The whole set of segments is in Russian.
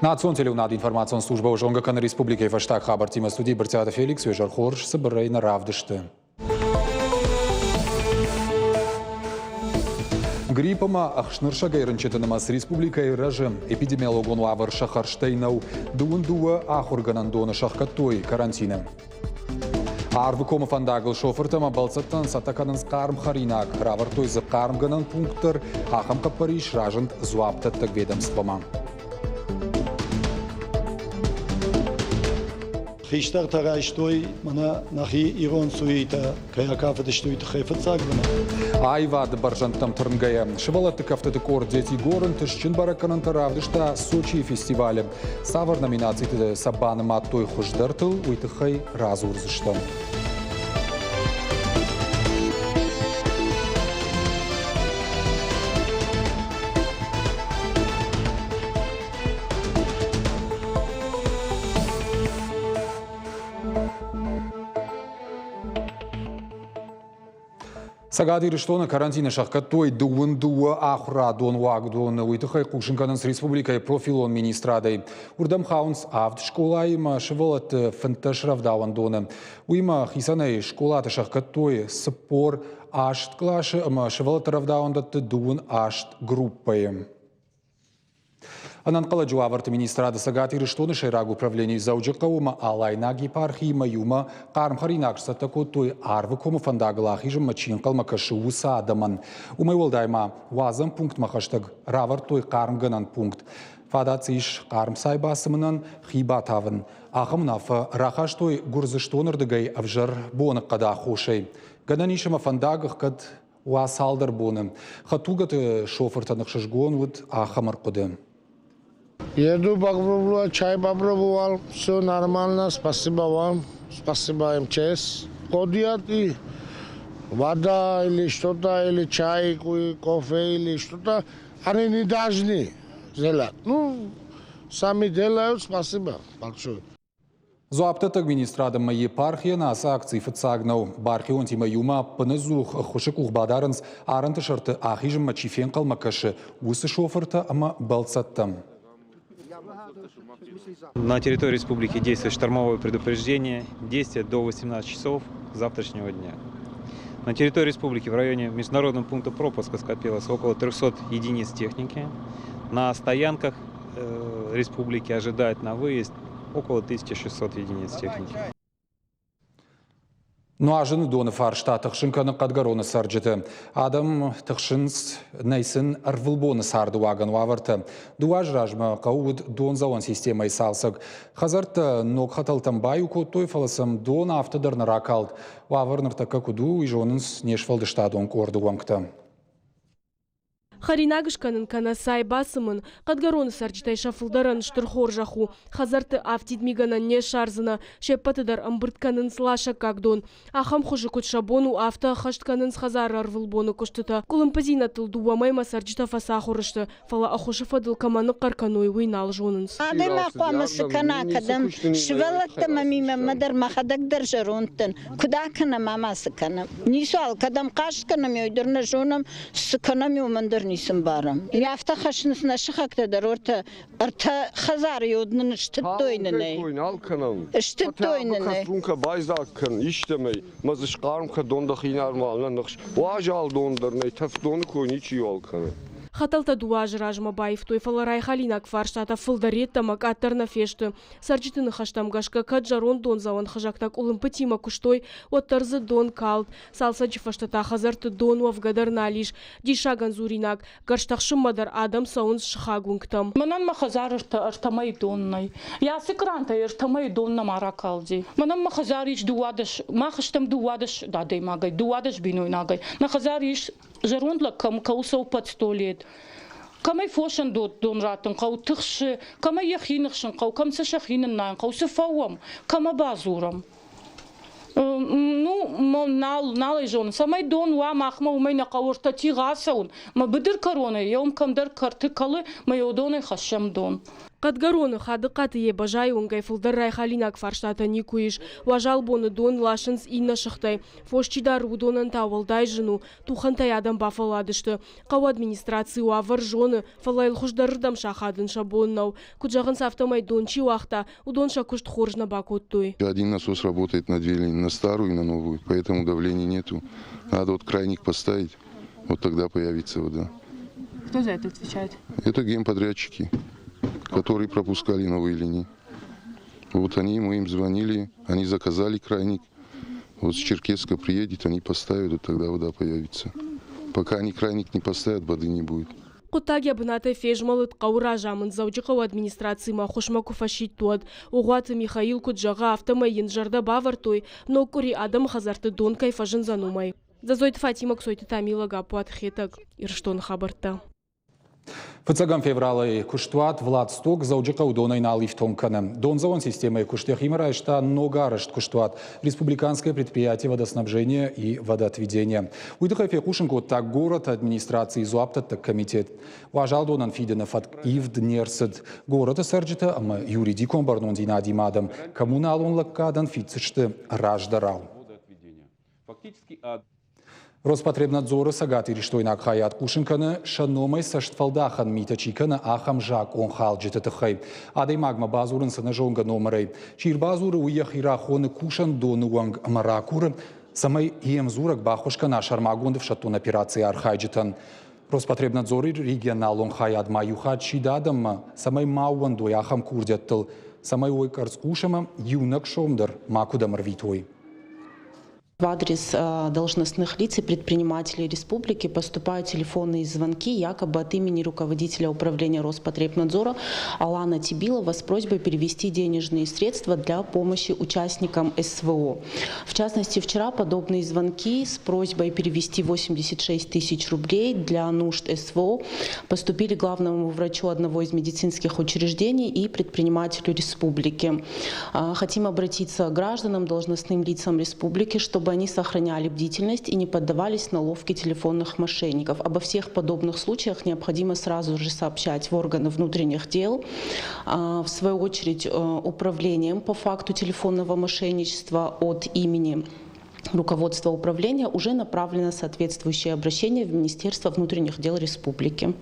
Национ телеунад информацион служба Ожонгакан Республики Фаштаг хабар тима студии Бартиада Феликс Вежар Хорш Сабарейна Равдышты. Гриппама ахшнырша гайрынчетынымас республикай режим эпидемиологон лавр шахарштейнау дуындуа ахурганандоны шахкаттой карантины. Арвы кома фандагыл шофыртама балцаттан сатаканын қарым харинак равартой за қарымганан пункттар ахам капариш ражынт зуаптаттак ведомствома. Хиштар тарайштой мана нахи ирон суита каякафа дештой тхефцаг бана. Айвад баржантам тырнгая. Шывалатты кафтаты кор дети горын тышчын бараканан таравдышта Сочи фестивале. Савар номинации сабаны маттой хуждартыл уйтыхай разурзыштан. Сагадыр что карантина шахкатой дуындуа ахра дон вагдон уйтыхай кушинканын республикай профилон министрадой. Урдам хаунс авд школайма шеволат фенташравдауан доны. Уйма хисанай школата шахкатой спор ашт клаши ама шеволат равдауан датты дуын ашт группой. Ананкала жуаварты министрада сагатыры штоны шайраг управлений заужакаума алайнаг епархима юма кармхаринак сатако той арвы кома фандагалах ижим мачинкал макашы уса адаман. Умай волдайма вазам пункт махаштаг равар той кармганан пункт. Фадациш карм сайбасымынан хибатавын. Ахамнафа рахаш той гурзы штонырдыгай авжар бонық қада хошай. Гананишама фандагах кад уасалдар боны. Хатугат шофыртанық шашгон вуд ахамар қуды. Еду попробовал, чай попробовал, все нормально, спасибо вам, спасибо МЧС. Ходят и вода или что-то, или чай, кофе или что-то, они не должны делать. Ну, сами делают, спасибо большое. Зуаптатак министрадам епархия на акции фацагнау бархион тима юма паназух хушикух бадаранс аранты шарты ахижим мачифенкал макаши усы шоферта ама балцаттам. На территории республики действует штормовое предупреждение, действие до 18 часов завтрашнего дня. На территории республики в районе международного пункта пропуска скопилось около 300 единиц техники. На стоянках республики ожидают на выезд около 1600 единиц техники. Ну а жены доны фаршта тахшинканы кадгароны сарджеты. Адам тахшинс найсын арвылбоны сарды ваган ваварты. Дуаж ражма кауд дон завон системой салсак. Хазарта ног хаталтам баю той фаласам дон автодар ракалд. Ваварнар така куду и жонынс нешфалдышта дон корду вангта. Харинагышканын кана сайбасымын, кадгароны сарджитай шафылдаран штырхор жаху, хазарты автидмиганан не шарзына, шеппатыдар амбыртканын слаша кагдон, ахам хожи кутшабону авто хаштканын схазар арвылбону куштыта, кулымпазина тылдуамайма сарджита фасахурышты, фала ахуши фадыл каманы карканой уйнал жонынс. Адыма қуамысы кана кадам, швалатта мамима мадар махадагдар жарунтын, кудакана мамасы канам. Нисуал кадам каштканам йойдырна жонам, сыканам йомандар барам. Я автохашныс нашихакта дарорта арта хазар йоднын штыттойнын. Алканам. Штыттойнын. Кунка байзаккан иштемей. Мазыш кармка дондах инармална нахш. Важал дондырнай тафдоны койничи алканы. Хаталта дуаж ражма байф той фаларай халинак фарштата фылдаретта мак атарна фешты. Сарджитыны хаштам гашка каджарон дон заван хажактак улымпатима куштой оттарзы дон калт. Салса джифаштата хазарты дон вавгадар налиш. Дишаган зуринак. Гарштахшым мадар адам саунс шхагунктам. Манан махазар артамай доннай. Я секранта артамай донна маракалди. Манан махазарич дуадаш, махаштам дуадаш, дадей магай, дуадаш биной нагай. Нахазариш жарундлак кам каусау под 100 лет. Камай фошан дон ратын кау тыхшы, камай яхинықшын кау, камсы шахинын найн кау сыфауам, кама базурам. Ну, налай жон, самай дон ва махма умайна каурта тигасаун, ма быдыр короны, яум камдар карты калы, ма йодоны хашам дон. Кадгароны хады катые бажай онгай фылдар райхалинак фарштата никуиш. Важал боны дон лашынс инна шықтай. Фошчидар удонан тавылдай жыну. Тухантай адам бафаладышты. Қау администрации уавар жоны. Фалайл хуждарырдам шахадын шабоннау. Куджағын сафтамай дончи уақта. Удонша кушт хоржна бакоттуй. Один насос работает на две линии, на старую и на новую. Поэтому давления нету. Надо вот крайник поставить. Вот тогда появится вода. Кто за это отвечает? Это генподрядчики, которые пропускали новые линии. Вот мы им звонили, они заказали крайник. Вот с Черкесска приедет, они поставят, и тогда вода появится. Пока они крайник не поставят, воды не будет. Кутаг ябната фежмалыт қауыра жамын заужықау администрации махушмаку фашит туад. Уғаты Михаил Куджаға автомайын жарда бавартой, но кури адам хазарты дон кайфажын занумай. Зазойты Фатима ксойты Тамила гапуат хетак. Ирштон хабарта. Фыцагам февралы куштуат Влад Сток заужыка удонай на лифтонканы. Дон заон системой куштехимара что ногарышт куштуат республиканское предприятие водоснабжения и водоотведения. Уйдыха фекушенко так город администрации зуапта так комитет. Важал донан фиденов от ивднерсет. Город сарджита ама юридиком барнон динадимадам. Коммунал он лаккадан фицешты раждарал. Роспотребнадзоры сагатири штойнак хаят кушенканы шаномай саштфалдахан митачиканы ахам жак он халджиты тыхай. Адай магма базурын сына жонга номерай. Чир базуры уяхира хоны кушан доны уанг маракуры самай иемзурак бахушкана шармагондов шатун операции архайджитан. Роспотребнадзоры регионал он хаят маюхат шидадам самай мауан дояхам курдяттыл. Самай ойкарс кушама юнак шомдар макудам рвитой. В адрес должностных лиц и предпринимателей республики поступают телефонные звонки якобы от имени руководителя управления Роспотребнадзора Алана Тибилова с просьбой перевести денежные средства для помощи участникам СВО. В частности, вчера подобные звонки с просьбой перевести 86 тысяч рублей для нужд СВО поступили главному врачу одного из медицинских учреждений и предпринимателю республики. Хотим обратиться к гражданам, должностным лицам республики, чтобы они сохраняли бдительность и не поддавались на ловки телефонных мошенников. Обо всех подобных случаях необходимо сразу же сообщать в органы внутренних дел. В свою очередь, управлением по факту телефонного мошенничества от имени руководства управления уже направлено соответствующее обращение в Министерство внутренних дел республики.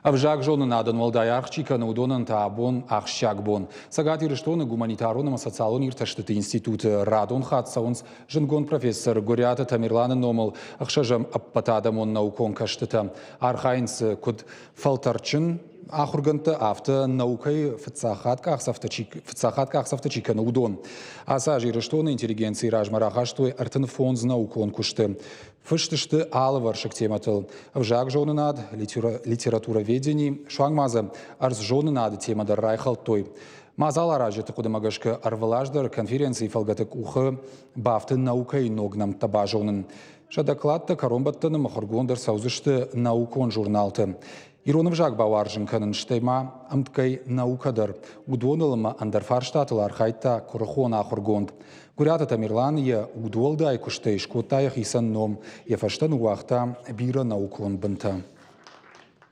Авжак жоны надан валдай архчика на удонан таабон ахщак бон. Сагати рештоны гуманитарным социалон ирташтыты институты радон хатсаунс жынгон профессор Горята Тамирланы номал ахшажам аппатадамон наукон каштыта. Архайнс куд фалтарчин ахурганты авто наукай фцахатка ахсафтачика на удон. Асажи рештоны интеллигенции ражмарахаштой артенфонз наукон кушты. Фыштышты алываршык тематыл. Авжак жоны над литературоведений шуангмаза арз жоны над темадар райхалтой. Мазал аражеты кудамагашка арвалаждар конференции фалгатык ухы бафты наукай ногнам таба жонын. Шадакладта коромбаттаны махаргондар саузышты наукон журналты. Иронов жак бауаржын канын штейма амткай наукадар. Удонылыма андарфарштатыл архайта курхон ахургонд. Гурята Тамирлан я удолдай куштей шкотаях исан ном я фаштан уахта бира наукон бынта.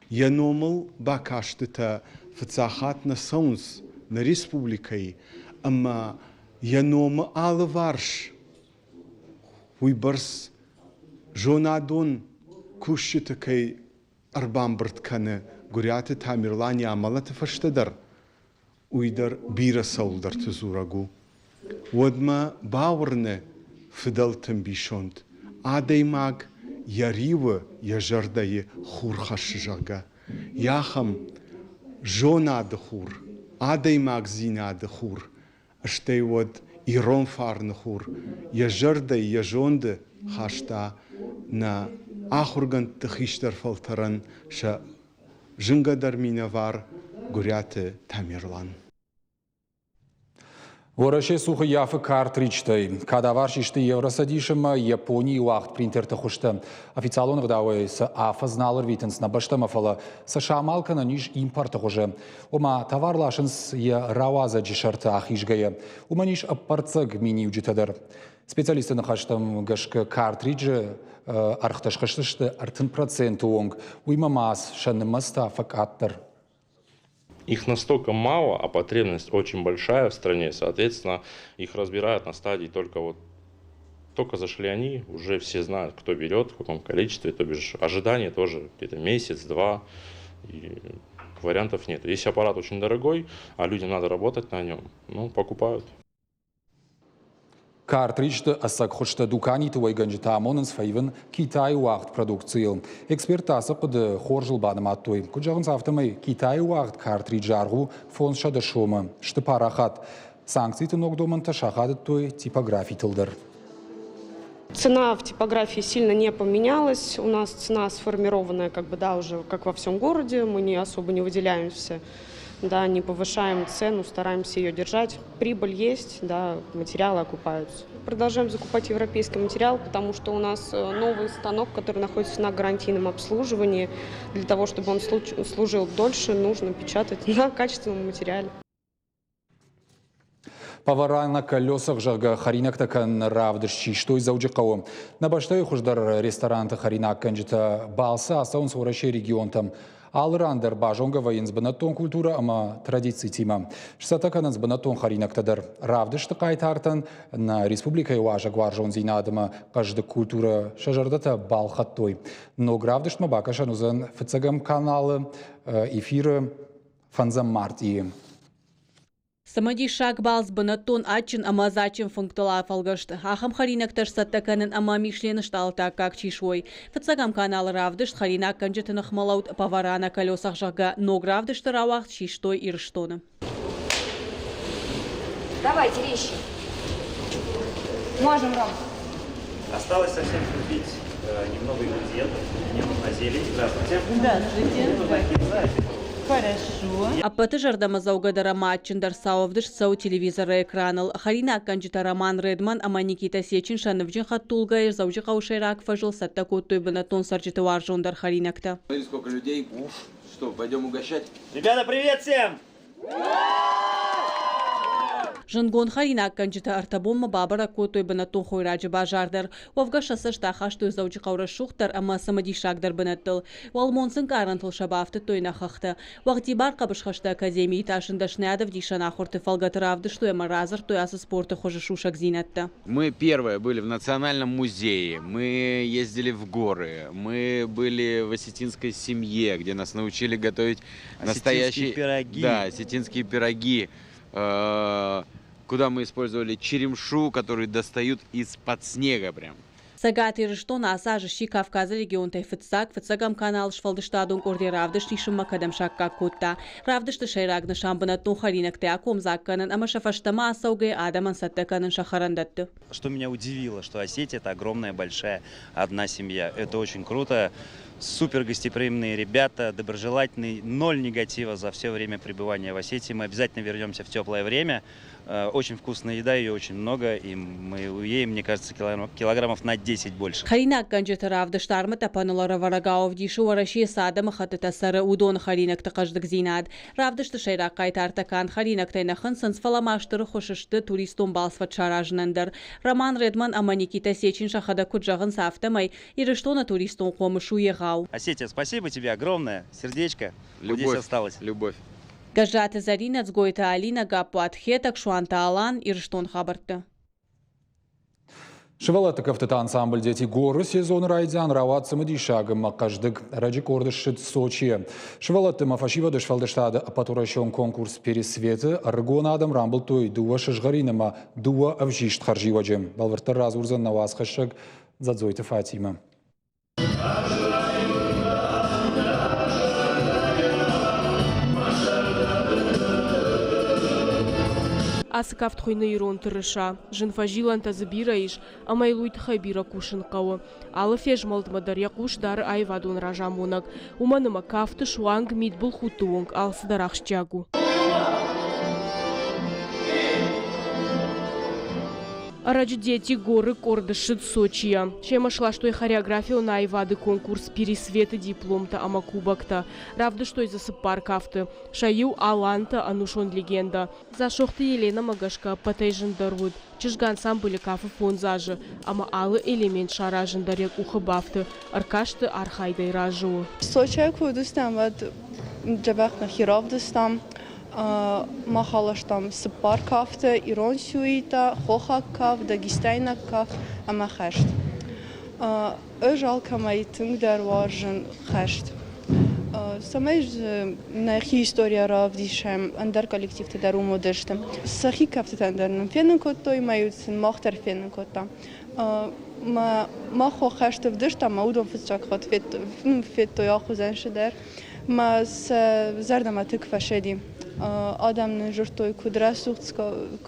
Я номал бакаштыта фцахат на саунс на республикой, ама я нома алыварш. Уйбарс жонадон кушитакай арбамбртканы Гурята Тамирлан я амалата фаштадар. Уйдар бира саулдар тузурагу. Водма бауырны фидалтым бишонд. Адай маг яривы яжардайы хурхашы жага. Яхам жонады хур. Адай маг зинады хур. Аштай вод ирон фарны хур. Яжардай яжонды хашта на ахурган тхиштар фалтаран ша жынгадар минавар Гуряты Тамирлан. Вораше сухы яфы картричтай. Кадавар шишты евросадишыма Японии уахт принтерты хушты. Официалон гдауэ с афа зналыр витенс на баштамафала. С шамалка на ниж импорты хуже. Ома товар лашынс я рауаза джишарты ахишгая. Ома ниж аппарцаг мини уджитадар. Специалисты нахаштам гашка картриджи архташхаштышты артын процент уонг. Уйма мас шанымаста факаттар. Их настолько мало, а потребность очень большая в стране, соответственно, их разбирают на стадии только зашли они, уже все знают, кто берет, в каком количестве, то бишь ожидание тоже где-то месяц-два, и вариантов нет. Если аппарат очень дорогой, а людям надо работать на нем, покупают. Картридж асак хочта дукани туай ганжитамон сфайвен Китай уахт продукциил. Эксперт асак под хоржил банаматтой. Куджаган сафтамай Китай уахт картриджаргу фон шадашома. Штепарахат. Санкции ногдоман ташахат той типографии тылдар. Цена в типографии сильно не поменялась. У нас цена сформированная, уже как во всем городе. Мы особо не выделяемся, не повышаем цену, стараемся ее держать. Прибыль есть, материалы окупаются. Продолжаем закупать европейский материал, потому что у нас новый станок, который находится на гарантийном обслуживании. Для того, чтобы он служил дольше, нужно печатать на качественном материале. Повара на колесах жага харинак такан равдышчи, что из заужикао. На баштай хуждар ресторанта харинак канджита балса, ассаун сворачей регион там. Алрандер бажонга военс банатон культура, ама традиции тима. Шсатакананс банатон харинак тадар равдыш такай тартан на республика Юажа гваржон зинадама каждая культура шажардата балхаттой. Но гравдыш мабака шанузан фцагам каналы эфира фанзам мартии. Самади шаг балс банатон ачин амазачин функтула фалгашт. Ахам харинак тарсаттаканын ама мишлен шталта как чишой. Фацагам канал равдыш харинак канджетын ахмалаут повара на колесах жага, но гравдыш таравахт чиштой и рштона. Давайте вещи. Можем, Ром. Осталось совсем купить немного ингредиентов. Мне нужна зелень. Здравствуйте. Здравствуйте. Хорошо. А патыжардама заугадара матчин дарсауовдыш сау телевизора экранал. Харина канджита Роман Редман, ама Никита Сечин шановджин хаттулгаеш заужи хаушерак фажил саттаку той банатон сарджита варжон дар харинакта. Смотри, сколько людей. Что, пойдем угощать? Ребята, привет всем! Жангон харинак канджита артабомма бабара котой банатон хойраджи бажардар. Вовга шасаш тахаш той заужи хаура шухтар, ама самади шагдар банаттыл. Валмонсын карантыл шабафты той нахахта. Вахти бар кабышхашта академии ташындашнядов дишана хорты фалгатравды, что ама разар той аса спорта хожа шушак зинатта. Мы первые были в Национальном музее, мы ездили в горы, мы были в осетинской семье, где нас научили готовить настоящие пироги. Да, осетинские пироги. Куда мы использовали черемшу, которую достают из-под снега прям. Сагат ирштона асажи Кавказа регион тайфыцак, фыцагам канал шфалдыштадун корди равдыш нишума кадам шакка кутта. Равдышты шайрагна шамбанатун харинак теаком закканан, ама шафаштама асаугай адаман саттаканан шахарандатты. Что меня удивило, что Осетия — это огромная, большая, одна семья. Это очень круто. Супер гостеприимные ребята, доброжелательные, 0 негатива за все время пребывания в Осетии. Мы обязательно вернемся в теплое время. Очень вкусная еда, ее очень много, и мы уедем, мне кажется, килограммов на 10 больше. Харинак канджета равдыш тарма тапанула раварагаов дишу вараши садама хатыта сара удон харинак тақаждык зинад. Равдыш тышайрак кайтартакан харинак тайнахан сансфаламаштыры хошышты туристон балсват шаражнандар. Роман Редман ама Никита Сечин шахада куджаган сафтамай и рештона туристон комышу егау. Осетия, спасибо тебе огромное, сердечко. Любовь, здесь осталось. Любовь. Гажата Зарина цгойта Алина гапу атхетак шуанта Алан и рештон хабарты. Шевалатыков ансамбль «Дети горы» сезон райдян раватся мадишагам макаждык раджикордышит Сочи. Шевалатыма фашива дышфалдыштада апатуращон конкурс пересветы аргона адам рамбл той дуа шашгаринама дуа авжишт харживаджем. Балвартар разурзан на вас хашаг задзойта Фатима. Асыкафт хойны ирон тырыша. Жынфажилан тазыбираиш, амайлуйт хайбира кушынқауы. Алы фежмалд мадарья куштар айвадун ражамонак. Уманыма кафты шуанг мидбул хутуонг алсыдарахшчагу. Ради дети горы кордышит Сочия. Шема шла, что и хореография на айвады конкурс пересветы диплом-то ама кубок-то. Равда, что и засыпар кафты. Шаю Аланта анушон легенда. Зашохты Елена Магашка патейжен дарвуд. Чижган сам были кафы фонзажи. Ама алы элемент шаражен дарек ухабафты. Аркашты архайдай ражу. Сочия кудустам вад джабах на хиров дустам. Махалаштам Сыпар кафта, Ирон Сюита, Хохак каф, Дагестайна каф, Амахашт. Жалко мои тынгдар важен хашт. Самая нахи история равдишем, андер коллектив тедar умодештем. Сахи кафта тандерным фененкото и маются махтер фененкота. ما خو خشت بدشت ما اودم فتشاك خد فيت تو ياخو زنشدر ما زرد ما تكفى شدي آدم نجرتوي كدرة سوخت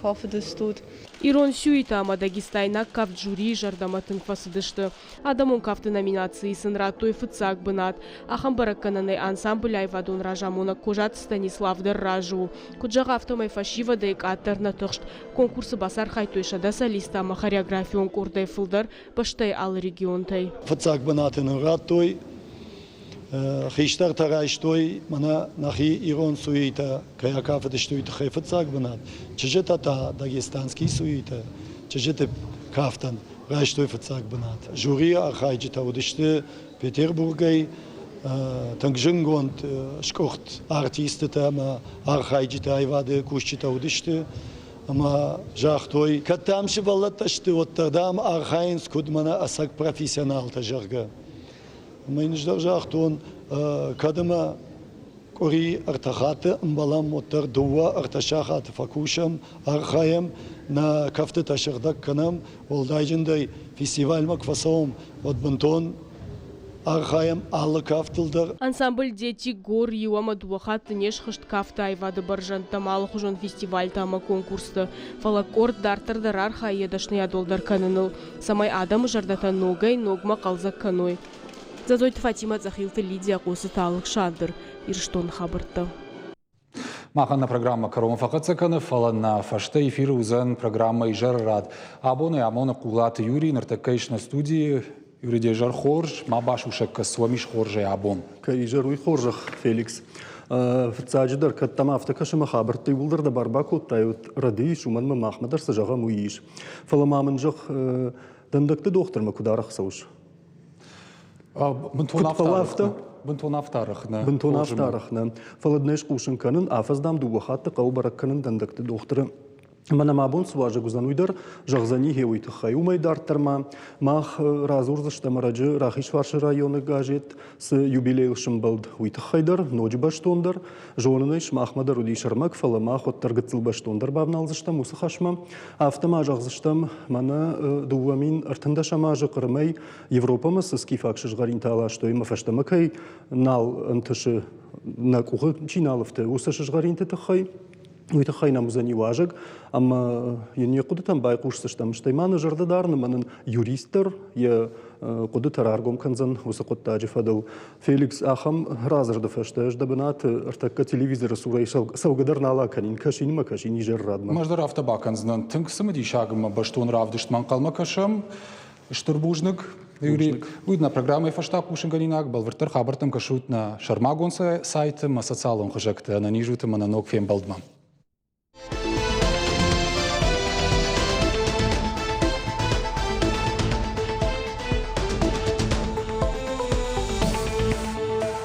كاف دستود Ирон Сюита Дагестайна кафт жюри жардаматын фасыдышты. Адамон кафты номинации сынра той фыцак бынат. Ахам бараккананы ансамбль айвадун ражамона кожат Станиславдар ражу. Куджага автомай фашива дейк аттерна тышт. Конкурсы басар хайтойшада солиста ма хореографион курдай фылдар баштай ал регионтай. Фыцак бынатын раттой. Хиштар тарайштой мана нахи Ирон суита каяка фадыштой тхай фыцак бынат. Чежета та дагестанский суита. Чежета кафтан райштой фыцак бынат. Жюри архайджита удышты Петербургай тангжингонд шкохт артистета ма архайджита айвады кушчита удышты. Ама жахтой катамши валаташты оттардам архайнс кудмана асак профессионал тажарга. Меньше жахтон кадама кори артахаты мбалам мотор дуа арташахаты факушам архаем на кафте ташардак канам олдайжындай фестиваль макфасом от бантон архаем аллы кафтылдар. Ансамбль дети гор юама дуахат нешхышт кафта айвады баржан тамалы хужон фестиваль тама конкурсты. Фалакорд дартырдар арха едашны адолдар каныныл. Самай адам жардата ногай ногма қалзак каной. Задойт Фатима Захилты Лидия Қосыталық Шадыр, Ирштон Хабырты. Махана программа Карома Фақацаканы, фалана фашта эфиры узан программа и жаррад. Абоны амона кулаты Юрий, нартакайшна студии, Юрий жар хорж, мабаш ушек суамиш хоржай абон. Кай жаруй хоржах, Феликс. Фцадждар каттама автакаша махабырты булдар да барбаку тают ради шуман махмадар сажага муиш. Фаламамын жах дандакты доктор макударах сауш. Бунтон автарахна. Фаладнеш кушенканын афаздам дуахатты қаубаракканын дандакты докторы. Мана мабун сважа гузануйдар жағзани хеуйты хаюмай дартарма. Мах разурзышта мараджы Рахишваршы районы гажет с юбилейлшым балд уйты хайдар, ночь баштондар. Жоныныш махмадар удишармак фаламах оттаргыцыл баштондар бабналзыштам усы хашма. Автома жағзыштам мана дуамин артында шамажы қырмай Европамы сыски факшыш гаринтала, что има фаштамакай нал антышы на кухы чиналыфты усышыш гаринты тахай. Уйты хайна музани важык, ама ене куды там байкушсыштам штайманы жардадарны манын юристер, я куды тараргом канзан усы коттажы фадыл. Феликс ахам разырды фаштаж да бынат артакка телевизоры сурай саугадар нала канин кашини ма кашини жаррадма. Маждар автобаканздан тынксымы дишагыма баштон равдыштман калма кашам штурбужнык. Юрий, уйдна программа фашта кушенганинак балвертер хабартам кашут на шармагон сайты ма социалом хажакты на нижуты ма на ног фем балдман.